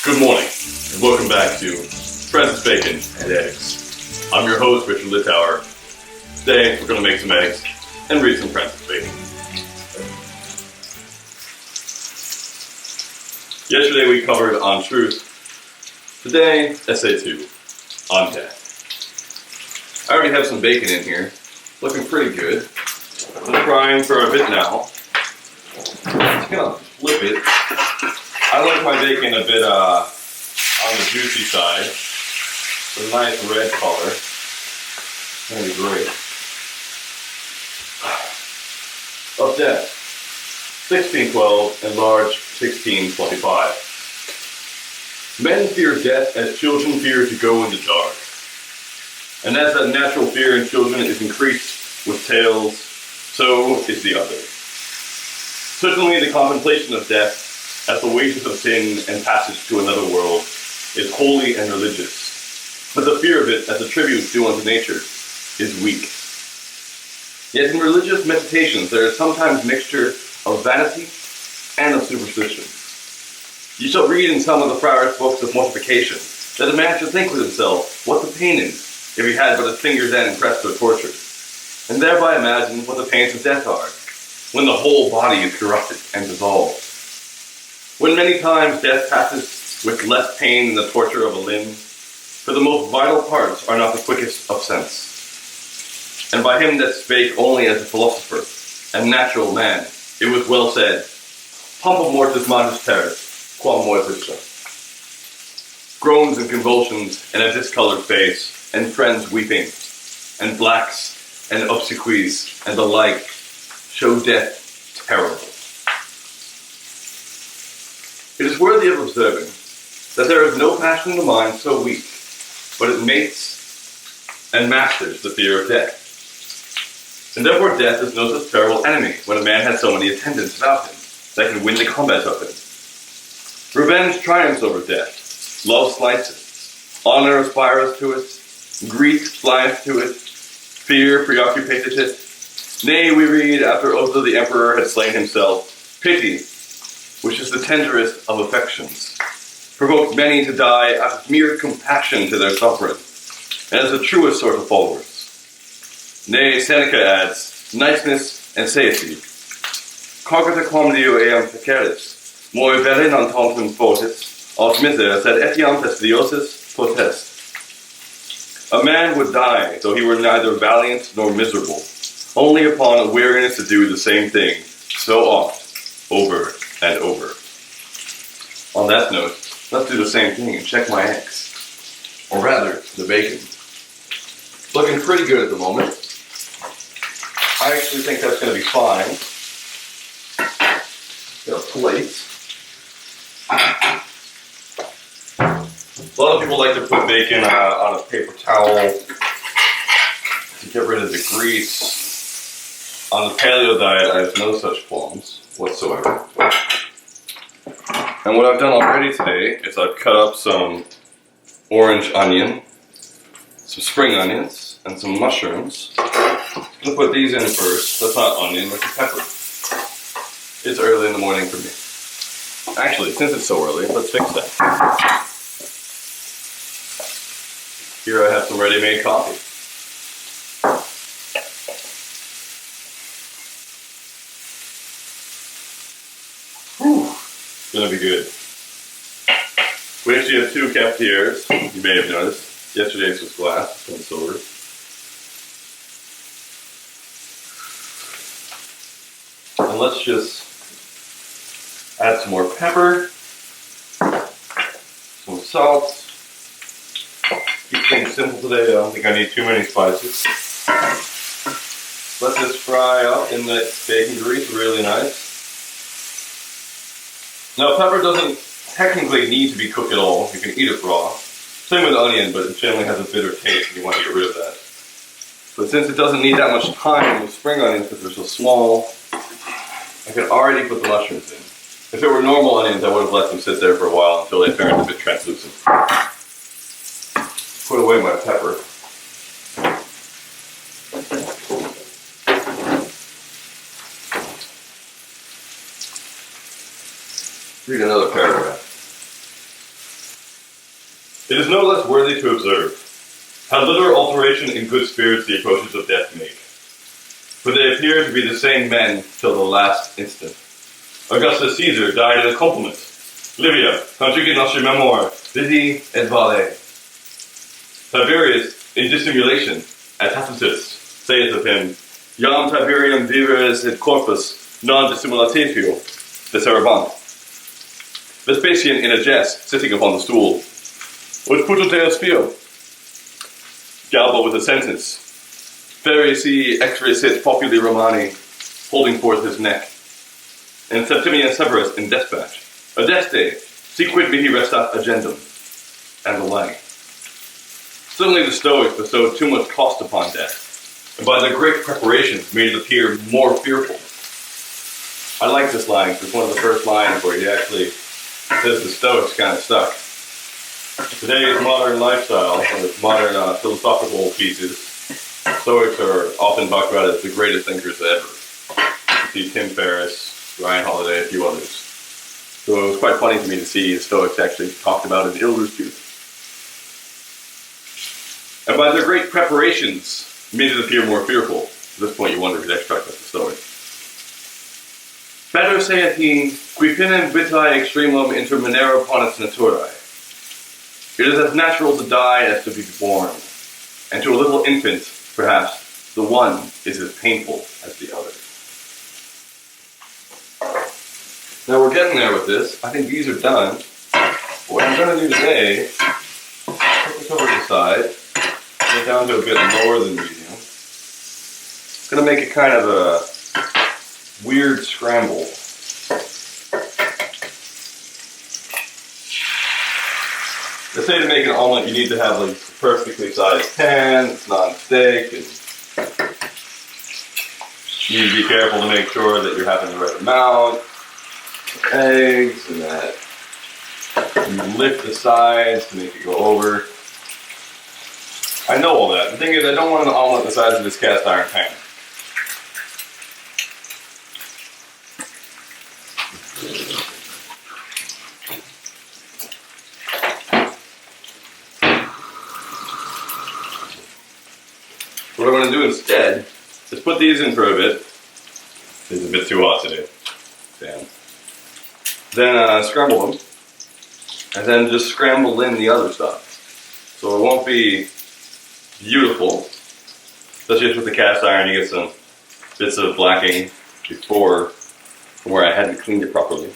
Good morning, and welcome back to Francis Bacon and Eggs. I'm your host, Richard Littauer. Today, we're going to make some eggs and read some Francis Bacon. Yesterday, we covered on truth. Today, essay 2, on death. I already have some bacon in here, looking pretty good. I'm frying for a bit now. I'm going to flip it. I like my bacon a bit on the juicy side. It's a nice red color. That'd be great. Of death, 1612 and large 1625. Men fear death as children fear to go in the dark. And as that natural fear in children is increased with tales, so is the other. Certainly the contemplation of death as the wages of sin and passage to another world is holy and religious, but the fear of it as a tribute due unto nature is weak. Yet in religious meditations there is sometimes mixture of vanity and of superstition. You shall read in some of the friar's books of mortification that a man should think with himself what the pain is if he had but his fingers end pressed to a torture, and thereby imagine what the pains of death are, when the whole body is corrupted and dissolved. When many times death passes with less pain than the torture of a limb, for the most vital parts are not the quickest of sense. And by him that spake only as a philosopher and natural man, it was well said, Pumpa mortis magis terris, quam mortis. Groans and convulsions, and a discolored face, and friends weeping, and blacks, and obsequies, and the like, show death terrible. It is worthy of observing that there is no passion in the mind so weak, but it mates and masters the fear of death. And therefore death is no such terrible enemy when a man has so many attendants about him that can win the combat of him. Revenge triumphs over death, love slights it, honor aspires to it, grief flieth to it, fear preoccupateth it. Nay, we read, after Otho the emperor had slain himself, pity, which is the tenderest of affections, provoked many to die out of mere compassion to their sovereign, and as the truest sort of followers. Nay, Seneca adds, niceness and satiety. Cogita quam Deo eam feceris, moi vere non tantum fotis, aus misera, sed etiam fastidiosis potest. A man would die, though he were neither valiant nor miserable, only upon a weariness to do the same thing so oft, over and over. On that note, let's do the same thing and check my eggs. Or rather, the bacon. Looking pretty good at the moment. I actually think that's going to be fine. Got a plate. A lot of people like to put bacon on a paper towel to get rid of the grease. On the paleo diet, I have no such qualms whatsoever. And what I've done already today is I've cut up some orange onion, some spring onions, and some mushrooms. I'm going to put these in first. That's not onion, that's pepper. It's early in the morning for me. Actually, since it's so early, let's fix that. Here I have some ready-made coffee. It's going to be good. We actually have two cafetières, you may have noticed. Yesterday's was glass, this one's silver. And let's just add some more pepper, some salt. Keep things simple today, I don't think I need too many spices. Let this fry up in the bacon grease really nice. Now, pepper doesn't technically need to be cooked at all. You can eat it raw. Same with onion, but it generally has a bitter taste and you want to get rid of that. But since it doesn't need that much time with spring onions because they're so small, I could already put the mushrooms in. If it were normal onions, I would have let them sit there for a while until they turned a bit translucent. Put away my pepper. Read another paragraph. It is no less worthy to observe how little alteration in good spirits the approaches of death make. For they appear to be the same men till the last instant. Augustus Caesar died in a compliment. Livia, conjugit nostri memor, vidi et vale. Tiberius, in dissimulation, as Tacitus saith of him, Iam Tiberium viveris et corpus non dissimulatio deservant. Vespasian, in a jest, sitting upon the stool, Ut puto Deus fio? Galba with a sentence, Feri si exresit populi Romani, holding forth his neck. And Septimian Severus in despatch, Adeste, si quid mihi restat agendum, and the like. Suddenly the Stoics bestowed too much cost upon death, and by their great preparations made it appear more fearful. I like this line, because it's one of the first lines where he actually says the Stoics kind of suck. Today's modern lifestyle, and modern philosophical pieces, Stoics are often talked about as the greatest thinkers ever. You see Tim Ferriss, Ryan Holiday, a few others. So it was quite funny to me to see the Stoics actually talked about in ill repute. And by their great preparations, made it appear more fearful. At this point you wonder if he'd extract out the Stoics. Better saith he, qui finem vitae extremum inter minera ponens naturae. It is as natural to die as to be born, and to a little infant, perhaps, the one is as painful as the other. Now we're getting there with this. I think these are done. What I'm going to do today, put this over to the side, get down to a bit lower than medium. I'm going to make it kind of a weird scramble. They say to make an omelet you need to have like a perfectly sized pan, it's non-stick, and you need to be careful to make sure that you're having the right amount of eggs and that you lift the sides to make it go over. I know all that. The thing is, I don't want an omelet the size of this cast iron pan. What I'm going to do instead is put these in for a bit. It's a bit too hot today. Damn. Then scramble them. And then just scramble in the other stuff. So it won't be beautiful. Especially with the cast iron, you get some bits of blacking before from where I hadn't cleaned it properly.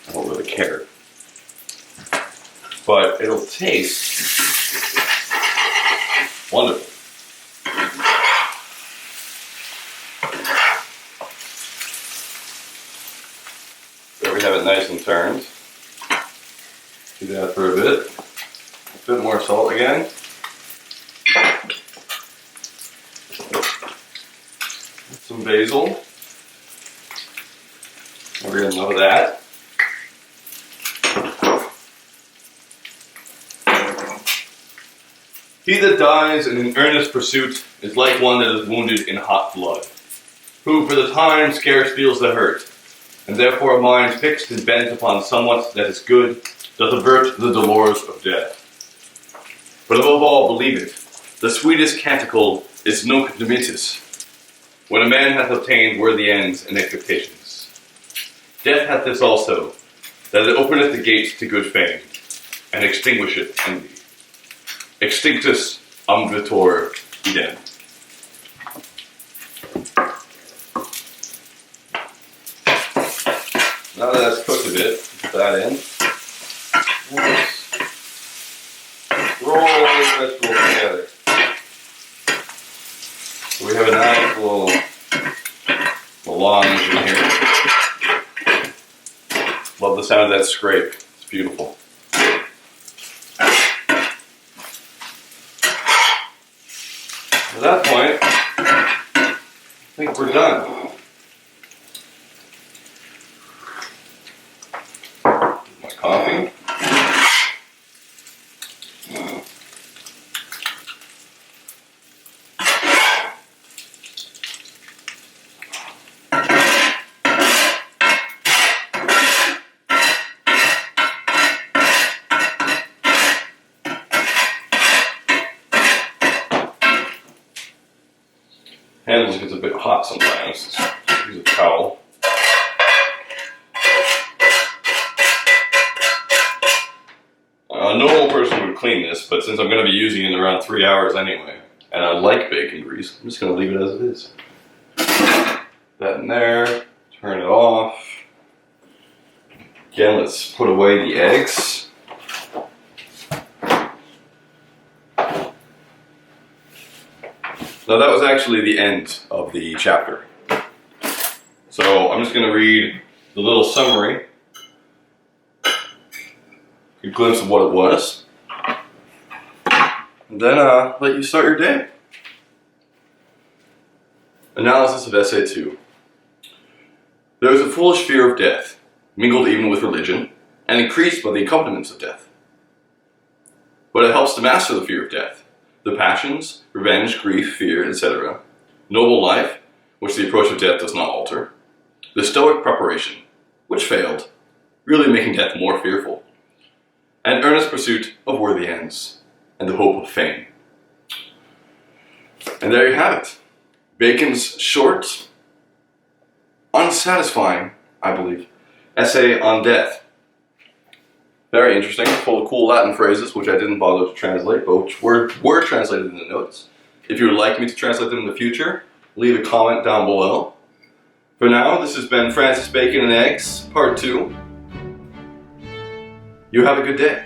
I don't really care. But it'll taste wonderful. There we have it nice and turned. Do that for a bit. A bit more salt again. Some basil. We're getting enough of that. He that dies in an earnest pursuit is like one that is wounded in hot blood, who for the time scarce feels the hurt, and therefore a mind fixed and bent upon somewhat that is good doth avert the dolors of death. But above all, believe it, the sweetest canticle is nunc dimittis, when a man hath obtained worthy ends and expectations. Death hath this also, that it openeth the gates to good fame, and extinguisheth envy. Extinctus ambultor idem. Now that that's cooked a bit, put that in. Roll all these vegetables together. So we have a nice little melange in here. Love the sound of that scrape. It's beautiful. At that point, I think we're done. My coffee. handle gets a bit hot sometimes. Let's use a towel. A normal person would clean this, but since I'm going to be using it in around 3 hours anyway, and I like bacon grease, I'm just going to leave it as it is. That in there, turn it off. Again, let's put away the eggs. Now that was actually the end of the chapter. So I'm just going to read the little summary, a glimpse of what it was, and then let you start your day. Analysis of Essay 2. There is a foolish fear of death, mingled even with religion, and increased by the accompaniments of death. But it helps to master the fear of death, the passions, revenge, grief, fear, etc., noble life, which the approach of death does not alter, the stoic preparation, which failed, really making death more fearful, and earnest pursuit of worthy ends, and the hope of fame. And there you have it. Bacon's short, unsatisfying, I believe, essay on death. Very interesting, full of cool Latin phrases, which I didn't bother to translate, but which were translated in the notes. If you would like me to translate them in the future, leave a comment down below. For now, this has been Francis Bacon and Eggs, Part 2. You have a good day.